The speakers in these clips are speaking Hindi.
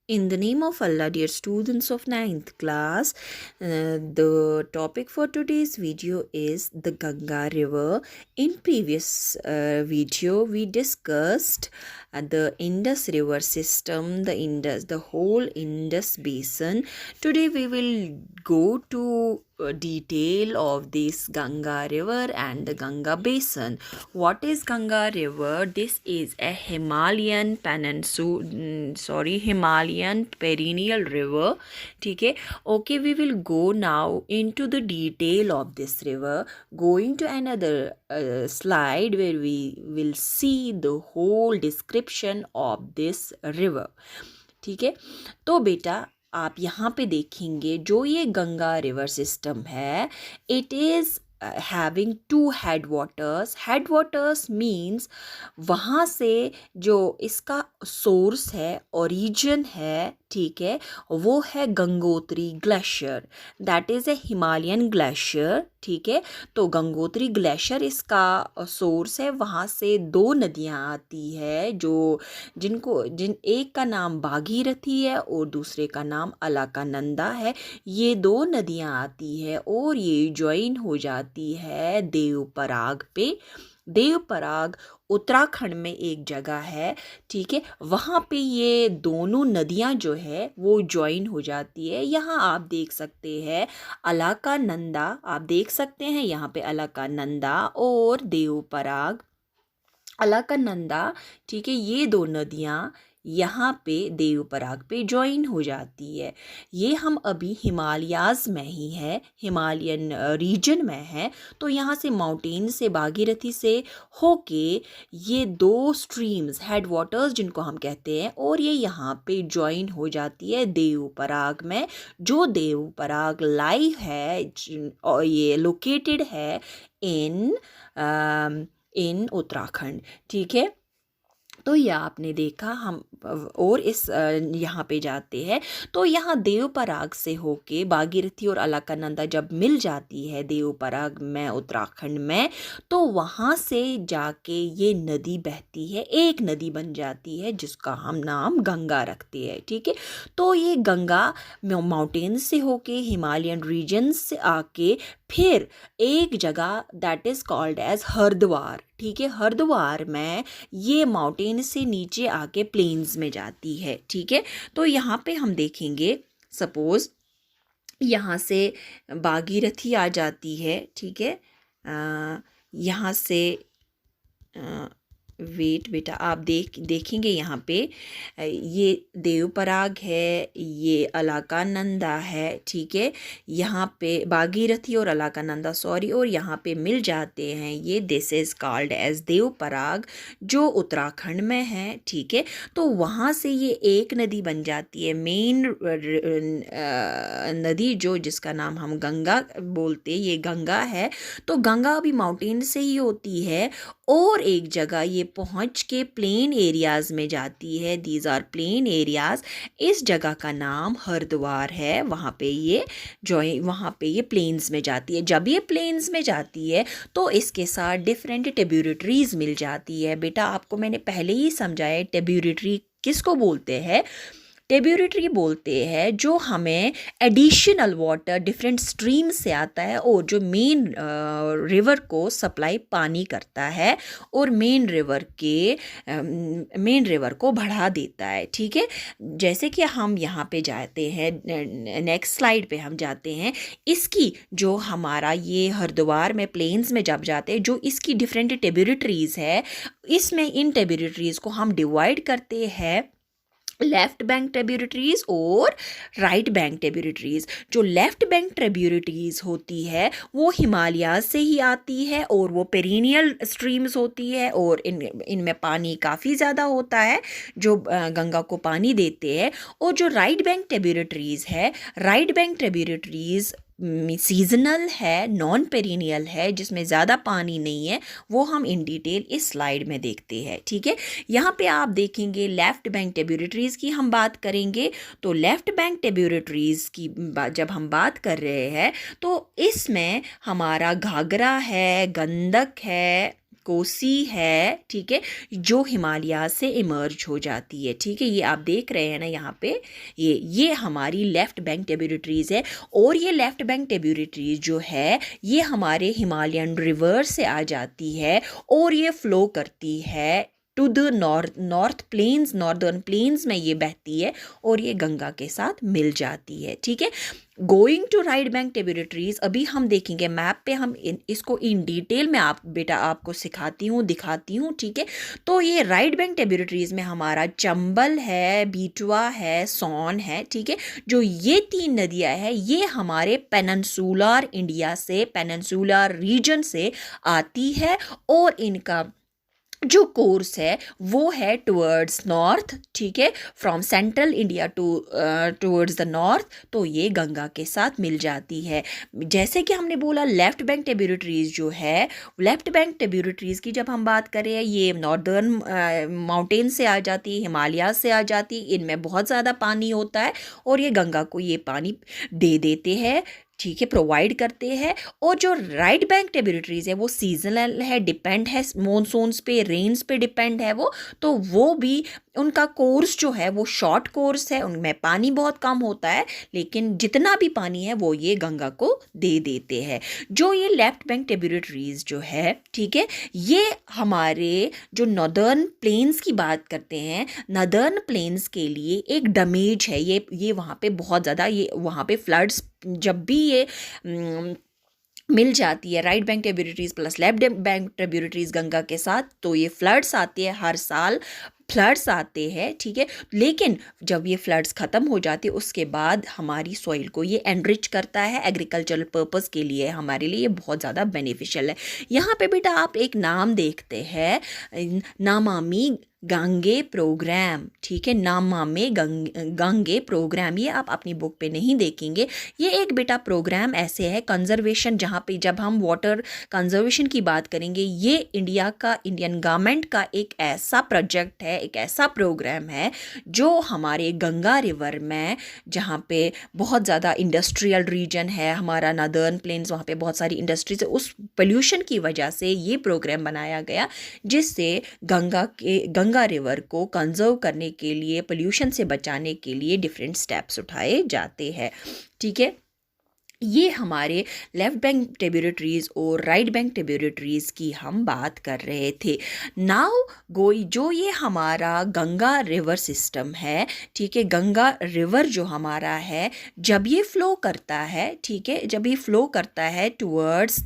In the name of Allah, dear students of ninth class, the topic for today's video is the Ganga River. In previous video, we discussed the Indus River system, the whole Indus basin. Today, we will go to detail of this Ganga River and the Ganga basin. What is Ganga River? This is a Himalayan Himalayan perennial river. ठीक है. Okay, we will go now into the detail of this river. Going to another slide where we will see the whole description of this river. ठीक है. तो बेटा आप यहाँ पे देखेंगे जो ये गंगा रिवर सिस्टम है, it is having two headwaters means वहाँ से जो इसका सोर्स है, ओरिजिन है, ठीक है, वो है Gangotri glacier. That is a Himalayan glacier. ठीक है. तो गंगोत्री ग्लेशियर इसका सोर्स है. वहाँ से दो नदियाँ आती है जिन एक का नाम भागीरथी है और दूसरे का नाम अलकनंदा है. ये दो नदियाँ आती है और ये ज्वाइन हो जाती है देवपराग पे. देवपराग उत्तराखंड में एक जगह है. ठीक है. वहाँ पे ये दोनों नदियाँ जो है वो ज्वाइन हो जाती है. यहाँ आप देख सकते हैं अलकनंदा, आप देख सकते हैं यहाँ पे अलकनंदा और देवपराग. अलकनंदा, ठीक है, ये दो नदियाँ यहाँ पे देवपराग पे ज्वाइन हो जाती है. ये हम अभी हिमालयाज़ में ही है, हिमालयन रीजन में है. तो यहाँ से माउंटेन से भागीरथी से होके ये दो स्ट्रीम्स हेड वाटर्स जिनको हम कहते हैं, और ये यहाँ पे ज्वाइन हो जाती है देवपराग में. जो देवपराग लाई है और ये लोकेटेड है इन उत्तराखंड. ठीक है. तो यह आपने देखा. हम और इस यहाँ पे जाते हैं तो यहाँ देवपराग से होके भागीरथी और अलकनंदा जब मिल जाती है देवपराग में उत्तराखंड में, तो वहाँ से जाके ये नदी बहती है, एक नदी बन जाती है जिसका हम नाम गंगा रखते हैं. ठीक है. तो ये गंगा माउंटेन से होके हिमालयन रीजन से आके फिर एक जगह that is called as Haridwar. ठीक है. हरिद्वार में ये माउंटेन से नीचे आके प्लेन्स में जाती है. ठीक है. तो यहाँ पे हम देखेंगे सपोज़ यहाँ से भागीरथी आ जाती है. ठीक है. यहाँ से वेट बेटा आप देखेंगे यहाँ पे ये देवपराग है, ये अलकनंदा है. ठीक है. यहाँ पे भागीरथी और अलकनंदा और यहाँ पे मिल जाते हैं. ये दिस इज़ कॉल्ड एज देवपराग जो उत्तराखंड में है. ठीक है. तो वहाँ से ये एक नदी बन जाती है, मेन नदी जो जिसका नाम हम गंगा बोलते, ये गंगा है. तो गंगा अभी माउंटेन से ही होती है और एक जगह ये पहुँच के प्लेन एरियाज़ में जाती है. These are plain areas. इस जगह का नाम हरिद्वार है. वहाँ पे ये प्लेन्स में जाती है. जब ये प्लेन्स में जाती है तो इसके साथ डिफरेंट ट्रिब्यूटरीज मिल जाती है. बेटा आपको मैंने पहले ही समझाया ट्रिब्यूटरी किसको बोलते हैं. ट्रिब्यूटरी बोलते हैं जो हमें एडिशनल वाटर डिफरेंट स्ट्रीम से आता है और जो मेन रिवर को सप्लाई पानी करता है और मेन रिवर को बढ़ा देता है. ठीक है. जैसे कि हम यहाँ पे जाते हैं, नेक्स्ट स्लाइड पे हम जाते हैं. इसकी जो हमारा ये हरिद्वार में प्लेन्स में जब जाते हैं, जो इसकी डिफरेंट ट्रिब्यूटरीज है, इसमें इन ट्रिब्यूटरीज को हम डिवाइड करते हैं लेफ्ट बैंक ट्रिब्यूटरीज और राइट बैंक ट्रिब्यूटरीज. जो लेफ्ट बैंक ट्रिब्यूटरीज होती है वो हिमालयाज से ही आती है और वो पेरिनियल स्ट्रीम्स होती है और इनमें पानी काफ़ी ज़्यादा होता है जो गंगा को पानी देते हैं. और जो राइट बैंक ट्रिब्यूटरीज है, राइट बैंक ट्रिब्यूटरीज सीजनल है, नॉन पेरिनियल है, जिसमें ज़्यादा पानी नहीं है. वो हम इन डिटेल इस स्लाइड में देखते हैं. ठीक है. यहाँ पे आप देखेंगे लेफ़्ट बैंक ट्रिब्यूटरीज़ की हम बात करेंगे. तो लेफ़्ट बैंक ट्रिब्यूटरीज़ की जब हम बात कर रहे हैं तो इसमें हमारा घाघरा है, गंडक है, कोसी है, ठीक है, जो हिमालय से इमर्ज हो जाती है, ठीक है। ये आप देख रहे हैं ना यहाँ पे, ये हमारी लेफ्ट बैंक ट्रिब्यूटरीज है, और ये लेफ्ट बैंक ट्रिब्यूटरीज जो है ये हमारे हिमालयन रिवर से आ जाती है और ये फ्लो करती है टू द नॉर्दर्न प्लेन्स में ये बहती है और ये गंगा के साथ मिल जाती है, ठीक है। Going to right bank tributaries, अभी हम देखेंगे मैप पे, हम इसको इन डिटेल में आपको सिखाती हूँ, दिखाती हूँ, ठीक है। तो ये राइट बैंक ट्रिब्यूटरीज में हमारा चंबल है, बेतवा है, सोन है, ठीक है। जो ये 3 नदियाँ हैं ये हमारे पेनिनसुलर इंडिया से, पेनिनसुलर रीजन से आती है और इनका जो कोर्स है वो है टुवर्ड्स नॉर्थ, ठीक है, from central India towards the north, तो ये गंगा के साथ मिल जाती है। जैसे कि हमने बोला लेफ्ट बैंक ट्रिब्यूटरीज जो है, लेफ्ट बैंक ट्रिब्यूटरीज की जब हम बात करें, ये नॉर्दर्न माउंटेन से आ जाती है, हिमालय से आ जाती है, इनमें बहुत ज़्यादा पानी होता है और ये गंगा को ये पानी दे देते हैं, ठीक है, प्रोवाइड करते हैं। और जो राइट बैंक ट्रिब्यूटरीज है वो सीजनल है, डिपेंड है मॉनसून्स पे, रेन्स पे डिपेंड है वो, तो वो भी उनका कोर्स जो है वो शॉर्ट कोर्स है, उनमें पानी बहुत कम होता है, लेकिन जितना भी पानी है वो ये गंगा को दे देते हैं। जो ये लेफ्ट बैंक ट्रिब्यूटरीज जो है, ठीक है, ये हमारे जो नॉर्दर्न प्लेन्स की बात करते हैं, नॉर्दर्न प्लेन्स के लिए एक डैमेज है, ये वहाँ पे बहुत ज़्यादा, ये वहाँ पे फ्लड्स जब भी ये मिल जाती है right bank tributaries plus left bank tributaries Ganga के साथ, तो ये फ्लड्स आते हैं, हर साल फ्लड्स आते हैं, ठीक है। लेकिन जब ये फ्लड्स ख़त्म हो जाती है उसके बाद हमारी सॉइल को ये एनरिच करता है, एग्रीकल्चरल पर्पस के लिए हमारे लिए ये बहुत ज़्यादा बेनिफिशियल है। यहाँ पे बेटा आप एक नाम देखते हैं, नमामि गंगे प्रोग्राम, ठीक है, नमामि गंगे प्रोग्राम, ये आप अपनी बुक पे नहीं देखेंगे। ये एक बेटा प्रोग्राम ऐसे है कंजर्वेशन, जहाँ पे जब हम वाटर कंजर्वेशन की बात करेंगे, ये इंडियन गवर्नमेंट का एक ऐसा प्रोजेक्ट है, एक ऐसा प्रोग्राम है जो हमारे गंगा रिवर में, जहाँ पे बहुत ज़्यादा इंडस्ट्रियल रीजन है, हमारा नॉर्दर्न प्लेन्स, वहाँ पे बहुत सारी इंडस्ट्रीज है, उस पोल्यूशन की वजह से ये प्रोग्राम बनाया गया, जिससे गंगा रिवर को कंजर्व करने के लिए, पोल्यूशन से बचाने के लिए डिफरेंट स्टेप्स उठाए जाते हैं, ठीक है। ये हमारे लेफ्ट बैंक ट्रिब्यूटरीज और राइट बैंक ट्रिब्यूटरीज की हम बात कर रहे थे। नाउ जो ये हमारा गंगा रिवर सिस्टम है, ठीक है, गंगा रिवर जो हमारा है, जब ये फ्लो करता है, ठीक है, जब ये फ्लो करता है टुवर्ड्स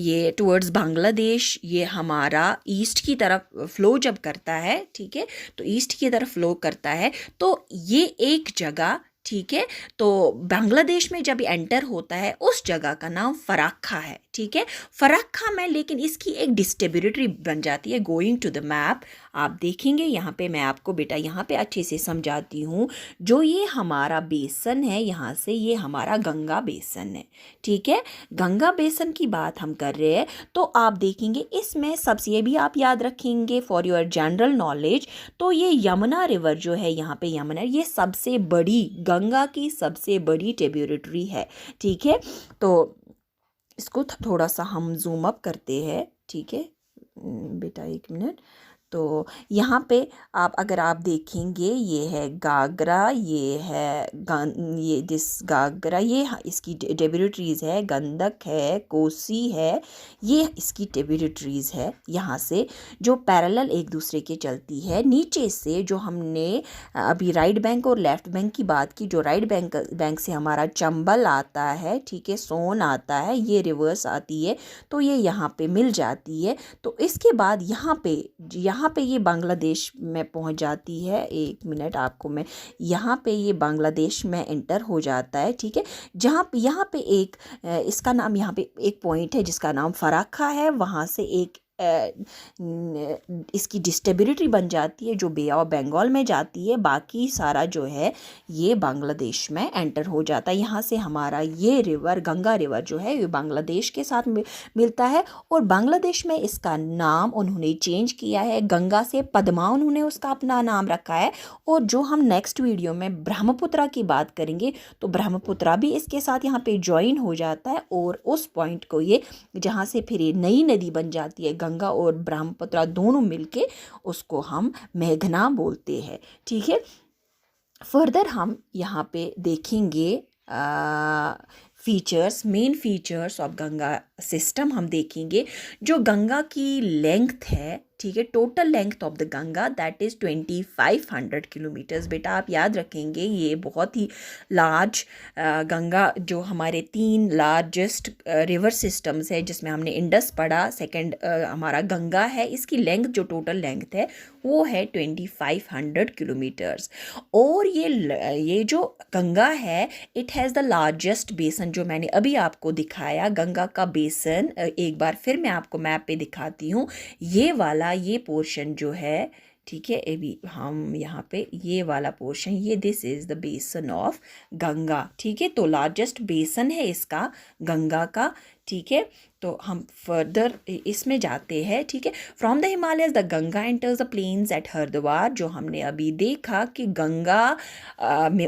ये टुवर्ड्स बांग्लादेश, ये हमारा ईस्ट की तरफ फ्लो जब करता है, ठीक है, तो ईस्ट की तरफ फ्लो करता है, तो ये एक जगह, ठीक है, तो बांग्लादेश में जब एंटर होता है उस जगह का नाम फराक्का है, ठीक है, फराक्का में, लेकिन इसकी एक डिस्ट्रीब्यूटरी बन जाती है। गोइंग टू द मैप आप देखेंगे, यहाँ पे मैं आपको बेटा यहाँ पे अच्छे से समझाती हूँ। जो ये हमारा बेसन है, यहाँ से ये हमारा गंगा बेसन है, ठीक है, गंगा बेसन की बात हम कर रहे हैं, तो आप देखेंगे इसमें सबसे, ये भी आप याद रखेंगे फॉर योर जनरल नॉलेज, तो ये यमुना रिवर जो है, यहाँ पे यमुना, ये सबसे बड़ी, गंगा की सबसे बड़ी ट्रिब्यूटरी है, ठीक है। तो इसको थोड़ा सा हम जूम अप करते हैं, ठीक है बेटा, एक मिनट। तो यहाँ पे आप अगर आप देखेंगे, ये है गागरा, ये है ये दिस गागरा, ये इसकी ट्रिब्यूटरीज है, गंडक है, कोसी है, ये इसकी ट्रिब्यूटरीज है, यहाँ से जो पैरेलल एक दूसरे के चलती है। नीचे से जो हमने अभी राइट बैंक और लेफ्ट बैंक की बात की, जो राइट बैंक से हमारा चंबल आता है, ठीक है, सोन आता है, ये रिवर्स आती है, तो ये यहाँ पे मिल जाती है। तो इसके बाद यहाँ पे ये बांग्लादेश में पहुँच जाती है। एक मिनट, आपको मैं यहाँ पे ये बांग्लादेश में एंटर हो जाता है, ठीक है, यहाँ पे एक इसका नाम, यहाँ पे एक पॉइंट है जिसका नाम फराक्का है, वहाँ से एक इसकी डिस्ट्रीब्यूटरी बन जाती है जो बे ऑफ बंगाल में जाती है, बाकी सारा जो है ये बांग्लादेश में एंटर हो जाता है। यहाँ से हमारा ये रिवर गंगा रिवर जो है ये बांग्लादेश के साथ मिलता है, और बांग्लादेश में इसका नाम उन्होंने चेंज किया है, गंगा से पद्मा उन्होंने उसका अपना नाम रखा है। और जो हम नेक्स्ट वीडियो में ब्रह्मपुत्रा की बात करेंगे तो ब्रह्मपुत्रा भी इसके साथ यहाँ पे ज्वाइन हो जाता है, और उस पॉइंट को ये जहाँ से फिर ये नई नदी बन जाती है गंगा और ब्रह्मपुत्रा दोनों मिलके, उसको हम मेघना बोलते हैं। ठीक है, फर्दर हम यहाँ पे देखेंगे features, main features of Ganga system हम देखेंगे। जो गंगा की लेंथ है, ठीक है, total length of the Ganga that is 2500 kilometres. बेटा आप याद रखेंगे ये बहुत ही लार्ज गंगा, जो हमारे 3 लार्जेस्ट रिवर सिस्टम्स है जिसमें हमने इंडस पढ़ा, सेकंड हमारा गंगा है, इसकी लेंथ जो टोटल लेंथ है वो है 2500 किलोमीटर्स। और ये जो गंगा है इट हैज़ द लार्जेस्ट बेसन, जो मैंने अभी आपको दिखाया गंगा का बेसन, एक बार फिर मैं आपको मैप पे दिखाती हूँ। ये पोर्शन जो है, ठीक है, अभी हम यहाँ पे ये वाला पोर्शन, ये दिस इज़ द बेसन ऑफ गंगा। ठीक है, तो लार्जेस्ट बेसन है इसका गंगा का। ठीक है, तो हम फर्दर इसमें जाते हैं। ठीक है, from the Himalayas the Ganga enters the plains at Haridwar. जो हमने अभी देखा कि गंगा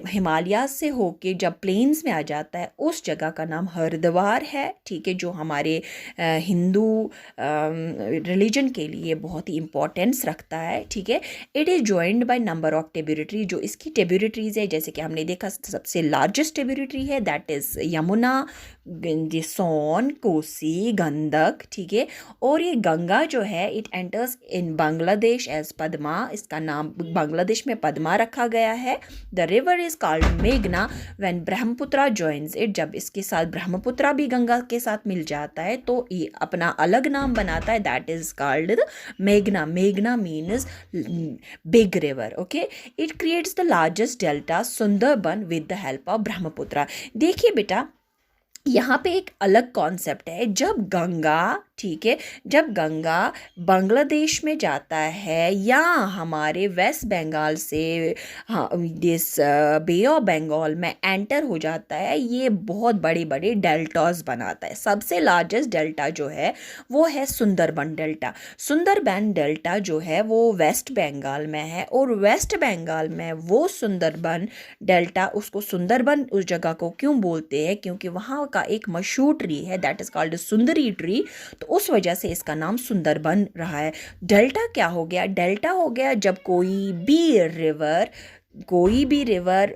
हिमालय से होके जब प्लेन्स में आ जाता है उस जगह का नाम हरिद्वार है। ठीक है, जो हमारे हिंदू रिलीजन के लिए बहुत ही इम्पोर्टेंस रखता है। ठीक है, it is joined by number of tributary. जो इसकी ट्रिब्यूटरीज है, जैसे कि हमने देखा सबसे लार्जेस्ट ट्रिब्यूटरी है दैट इज़ यमुना, सोन, कोसी, गंडक। ठीक है, और ये गंगा जो है it enters in Bangladesh as Padma. इसका नाम बांग्लादेश में पद्मा रखा गया है। द रिवर इज कॉल्ड मेघना व्हेन ब्रह्मपुत्रा जॉइन्स इट। जब इसके साथ ब्रह्मपुत्रा भी गंगा के साथ मिल जाता है तो ये अपना अलग नाम बनाता है, दैट इज कॉल्ड मेघना। मेघना means big river. Okay, it creates the largest delta Sundarban with the help of Brahmaputra. देखिए बेटा, यहाँ पे एक अलग कॉन्सेप्ट है। जब गंगा, ठीक है, जब गंगा बांग्लादेश में जाता है या हमारे वेस्ट बंगाल से दिस बे ऑफ बंगाल में एंटर हो जाता है, ये बहुत बड़े बड़े डेल्टास बनाता है। सबसे लार्जेस्ट डेल्टा जो है वो है सुंदरबन डेल्टा। सुंदरबन डेल्टा जो है वो वेस्ट बंगाल में है, और वेस्ट बंगाल में वो सुंदरबन डेल्टा, उसको सुंदरबन उस जगह को क्यों बोलते हैं, क्योंकि वहाँ का एक मशहूर ट्री है that is called Sundari tree, तो उस वजह से इसका नाम सुंदरबन रहा है। डेल्टा क्या हो गया? डेल्टा हो गया जब कोई भी रिवर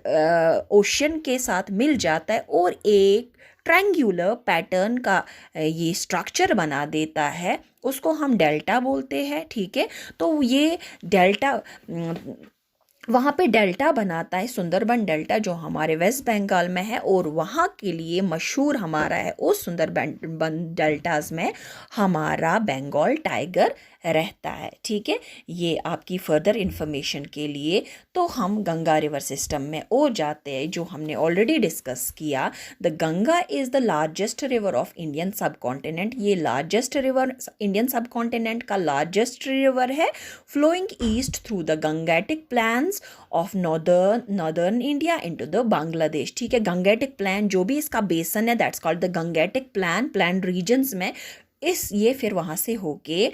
ओशन के साथ मिल जाता है और एक ट्रायंगुलर पैटर्न का ये स्ट्रक्चर बना देता है, उसको हम डेल्टा बोलते हैं। ठीक है, तो ये डेल्टा वहाँ पे डेल्टा बनाता है, सुंदरबन डेल्टा, जो हमारे वेस्ट बंगाल में है, और वहाँ के लिए मशहूर हमारा है उस सुंदरबन डेल्टाज में हमारा बंगाल टाइगर रहता है। ठीक है, ये आपकी फर्दर इंफॉर्मेशन के लिए। तो हम गंगा रिवर सिस्टम में और जाते हैं, जो हमने ऑलरेडी डिस्कस किया। The Ganga is the largest river of Indian sub continent. ये largest river, Indian sub continent का लार्जेस्ट रिवर है, flowing east through the Gangetic plains of northern India into the Bangladesh. ठीक है, गंगेटिक प्लान जो भी इसका बेसन है that's called the Gangetic plain regions में ये फिर वहाँ से होके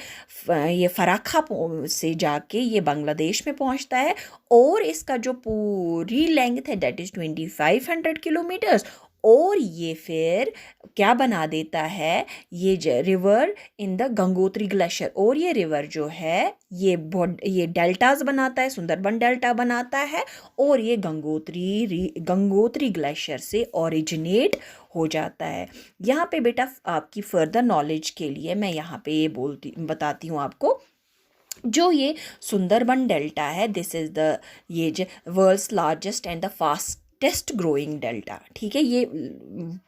ये फराखा से जाके ये बांग्लादेश में पहुँचता है, और इसका जो पूरी लेंथ है दैट इज़ 2500 किलोमीटर्स। और ये फिर क्या बना देता है, ये river in the Gangotri glacier. और ये रिवर जो है ये डेल्टाज बनाता है, सुंदरबन डेल्टा बनाता है, और ये गंगोत्री ग्लेशियर से ओरिजिनेट हो जाता है। यहाँ पे बेटा आपकी फर्दर नॉलेज के लिए मैं यहाँ पे ये बताती हूँ आपको, जो ये सुंदरबन डेल्टा है दिस इज़ द ये world's largest and the fastest growing delta. ठीक है, ये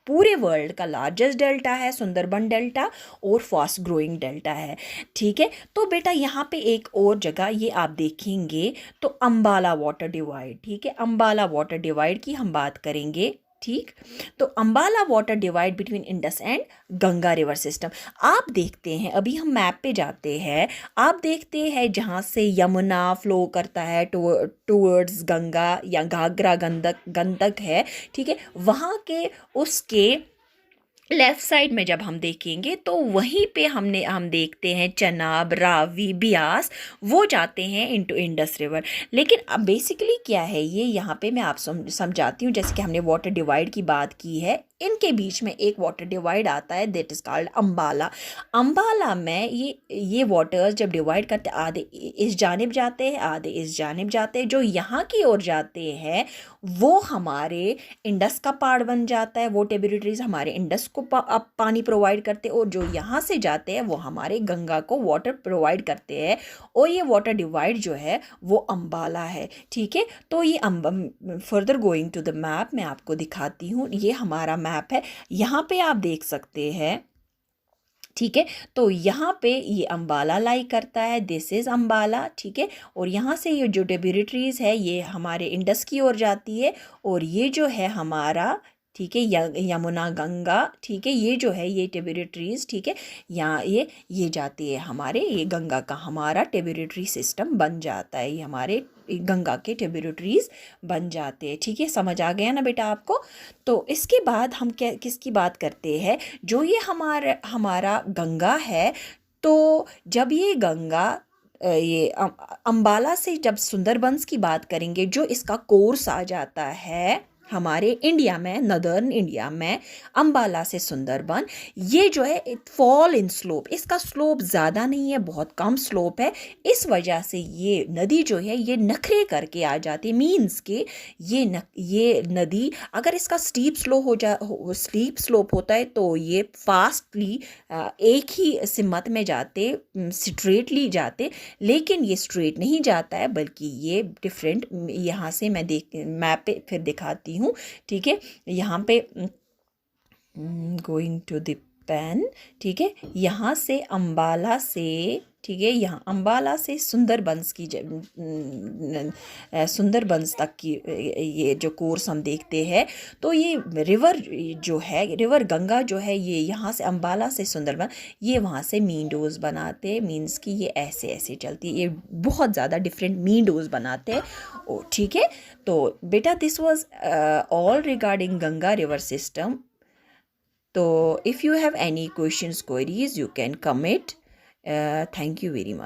पूरे वर्ल्ड का लार्जेस्ट डेल्टा है सुंदरबन डेल्टा, और फास्ट ग्रोइंग डेल्टा है। ठीक है, तो बेटा यहाँ पे एक और जगह ये आप देखेंगे तो अम्बाला वाटर डिवाइड। ठीक है, अम्बाला वाटर डिवाइड की हम बात करेंगे। ठीक। तो Ambala water divide between Indus and Ganga river system. आप देखते हैं, अभी हम मैप पे जाते हैं, आप देखते हैं जहाँ से यमुना फ्लो करता है टूवर्ड्स गंगा या घाघरा गंदक है, ठीक है, वहाँ के उसके लेफ्ट साइड में जब हम देखेंगे तो वहीं पे हम देखते हैं चनाब, रावी, ब्यास, वो जाते हैं इनटू इंडस रिवर। लेकिन अब बेसिकली क्या है ये, यहाँ पे मैं आप समझाती हूँ। जैसे कि हमने वाटर डिवाइड की बात की है, इनके बीच में एक वाटर डिवाइड आता है, that is called Ambala. Ambala में ये वाटर्स जब डिवाइड करते, आधे इस जानिब जाते हैं, आधे इस जानिब जाते हैं। जो यहाँ की ओर जाते हैं वो हमारे इंडस का पार्ट बन जाता है, वो ट्रिब्यूटरीज हमारे इंडस को पानी प्रोवाइड करते हैं, और जो यहाँ से जाते हैं वो हमारे गंगा को वाटर प्रोवाइड करते हैं। और ये वाटर डिवाइड जो है वो अम्बाला है, ठीक है। तो ये further going to the map, मैं आपको दिखाती हूँ, ये हमारा मैप है, यहाँ पे आप देख सकते हैं, ठीक है। तो यहाँ पे ये अम्बाला लाई करता है, दिस इज़ अम्बाला, ठीक है। और यहाँ से ये जो ट्रिब्यूटरीज है ये हमारे इंडस की ओर जाती है, और ये जो है हमारा, ठीक है, यमुना गंगा, ठीक है, ये जो है ये ट्रिब्यूटरीज, ठीक है, यहाँ ये जाती है हमारे, ये गंगा का हमारा ट्रिब्यूटरी सिस्टम बन जाता है, ये हमारे गंगा के ट्रिब्यूटरीज बन जाते हैं, ठीक है। समझ आ गया ना बेटा आपको। तो इसके बाद हम क्या किसकी बात करते हैं, जो ये हमारा गंगा है। तो जब ये गंगा ये अम्बाला से जब सुंदरबंस की बात करेंगे, जो इसका कोर्स आ जाता है हमारे इंडिया में, नदर्न इंडिया में, अम्बाला से सुंदरबन, ये जो है इट फॉल इन स्लोप, इसका स्लोप ज़्यादा नहीं है, बहुत कम स्लोप है। इस वजह से ये नदी जो है ये नखरे करके आ जाती है, मीन्स के ये नदी अगर इसका स्टीप स्लोप होता है तो ये फास्टली एक ही सिमत में जाते, स्ट्रेटली जाते, लेकिन ये स्ट्रेट नहीं जाता है, बल्कि ये डिफरेंट, यहाँ से मैं मैप पे फिर दिखाती हूँ, ठीक है। यहाँ पे गोइंग टू द पेन, ठीक है, यहाँ से अम्बाला से, ठीक है, यहाँ अम्बाला से सुंदरबंस की सुंदरबंस तक की ये जो कोर्स हम देखते हैं। तो ये रिवर जो है, रिवर गंगा जो है, ये यहाँ से अम्बाला से सुंदरबन, ये वहाँ से मींडोज बनाते हैं, मीन्स कि ये ऐसे ऐसे चलती है, ये बहुत ज़्यादा डिफरेंट मींडोज बनाते हैं, ओ ठीक है। तो बेटा this was all regarding Ganga river system. So if you have any questions, queries, you can comment. Thank you very much.